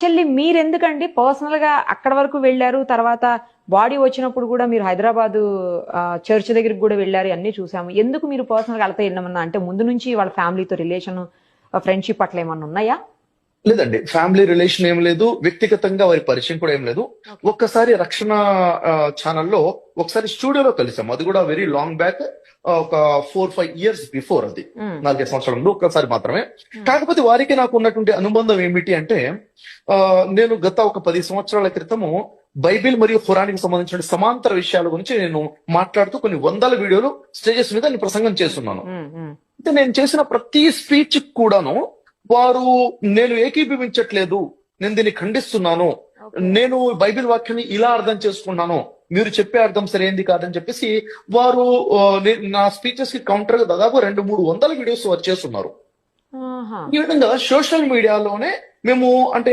Actually మీరెందుకండి personal గా అక్కడ వరకు వెళ్లారు? తర్వాత బాడీ వచ్చినప్పుడు కూడా మీరు హైదరాబాద్ చర్చ్ దగ్గరికి కూడా వెళ్లారు. అన్నీ చూసాము. ఎందుకు మీరు పర్సనల్ గా వెళ్తే ఏమన్నా అంటే ముందు నుంచి వాళ్ళ ఫ్యామిలీతో రిలేషన్ ఫ్రెండ్షిప్ అట్లా ఏమన్నా ఉన్నాయా? లేదండి. ఫ్యామిలీ రిలేషన్ ఏం లేదు. వ్యక్తిగతంగా వారి పరిచయం కూడా ఏం లేదు. ఓకే. ఒక్కసారి రక్షణ ఛానెల్‌లో ఒకసారి స్టూడియోలో కలిసాం. అది కూడా వెరీ లాంగ్ బ్యాక్. ఒక 4, 5 ఇయర్స్ బిఫోర్ అది. హ్మ్. 4, 5 సంవత్సరాల ముందు ఒక్కసారి మాత్రమే. హ్మ్. కాకపోతే వారికి నాకు ఉన్నటువంటి అనుబంధం ఏమిటి అంటే నేను గత ఒక 10 సంవత్సరాల క్రితము బైబిల్ మరియు ఖురాన్‌కి సంబంధించిన సమాంతర విషయాల గురించి నేను మాట్లాడుతూ కొన్ని వందల వీడియోలు స్టేజెస్ మీద నేను ప్రసంగం చేస్తున్నాను. హ్మ్. హ్మ్. అయితే నేను చేసిన ప్రతి స్పీచ్ కూడాను వారు నేను ఏకీభవించట్లేదు, నేను దీన్ని ఖండిస్తున్నాను, ఓకే. నేను బైబిల్ వాక్యాన్ని ఇలా అర్థం చేసుకున్నాను, మీరు చెప్పే అర్థం సరైంది కాదని చెప్పేసి వారు నా స్పీచెస్ కి కౌంటర్ గా దాదాపు 200-300 వీడియోస్ వారు చేస్తున్నారు. ఆహా! ఈ విధంగా సోషల్ మీడియాలోనే మేము అంటే